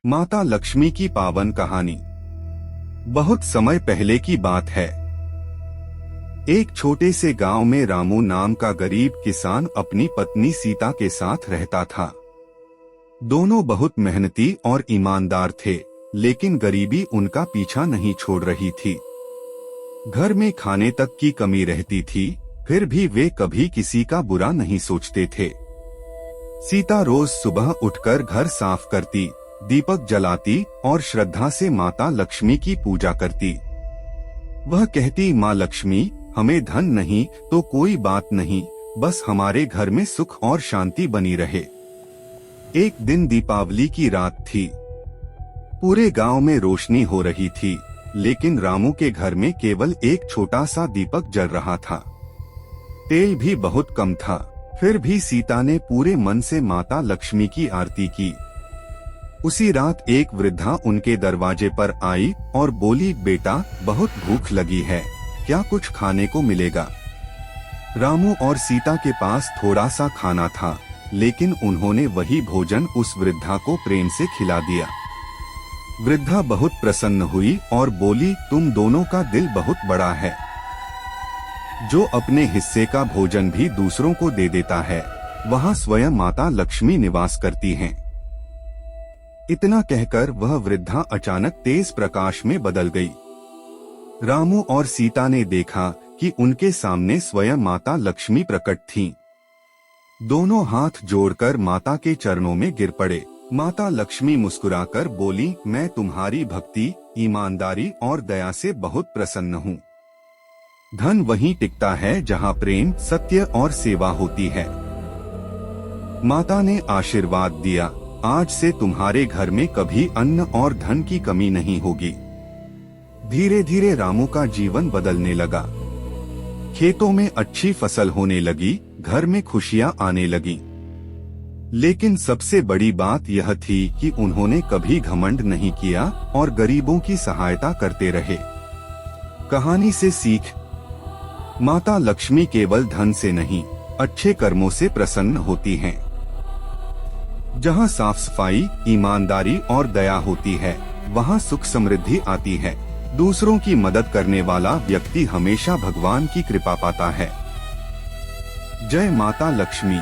माता लक्ष्मी की पावन कहानी। बहुत समय पहले की बात है। एक छोटे से गांव में रामू नाम का गरीब किसान अपनी पत्नी सीता के साथ रहता था। दोनों बहुत मेहनती और ईमानदार थे, लेकिन गरीबी उनका पीछा नहीं छोड़ रही थी। घर में खाने तक की कमी रहती थी, फिर भी वे कभी किसी का बुरा नहीं सोचते थे। सीता रोज सुबह उठकर घर साफ करती, दीपक जलाती और श्रद्धा से माता लक्ष्मी की पूजा करती। वह कहती, माँ लक्ष्मी, हमें धन नहीं तो कोई बात नहीं, बस हमारे घर में सुख और शांति बनी रहे। एक दिन दीपावली की रात थी। पूरे गांव में रोशनी हो रही थी, लेकिन रामू के घर में केवल एक छोटा सा दीपक जल रहा था। तेल भी बहुत कम था, फिर भी सीता ने पूरे मन से माता लक्ष्मी की आरती की। उसी रात एक वृद्धा उनके दरवाजे पर आई और बोली, बेटा, बहुत भूख लगी है, क्या कुछ खाने को मिलेगा? रामू और सीता के पास थोड़ा सा खाना था, लेकिन उन्होंने वही भोजन उस वृद्धा को प्रेम से खिला दिया। वृद्धा बहुत प्रसन्न हुई और बोली, तुम दोनों का दिल बहुत बड़ा है। जो अपने हिस्से का भोजन भी दूसरों को दे देता है, वहाँ स्वयं माता लक्ष्मी निवास करती हैं। इतना कहकर वह वृद्धा अचानक तेज प्रकाश में बदल गई। रामू और सीता ने देखा कि उनके सामने स्वयं माता लक्ष्मी प्रकट थीं। दोनों हाथ जोड़कर माता के चरणों में गिर पड़े। माता लक्ष्मी मुस्कुराकर बोली, मैं तुम्हारी भक्ति, ईमानदारी और दया से बहुत प्रसन्न हूँ। धन वहीं टिकता है जहाँ प्रेम, सत्य और सेवा होती है। माता ने आशीर्वाद दिया, आज से तुम्हारे घर में कभी अन्न और धन की कमी नहीं होगी। धीरे धीरे रामू का जीवन बदलने लगा। खेतों में अच्छी फसल होने लगी, घर में खुशियां आने लगी। लेकिन सबसे बड़ी बात यह थी कि उन्होंने कभी घमंड नहीं किया और गरीबों की सहायता करते रहे। कहानी से सीख: माता लक्ष्मी केवल धन से नहीं, अच्छे कर्मों से प्रसन्न होती हैं। जहाँ साफ सफाई, ईमानदारी और दया होती है, वहाँ सुख समृद्धि आती है। दूसरों की मदद करने वाला व्यक्ति हमेशा भगवान की कृपा पाता है। जय माता लक्ष्मी।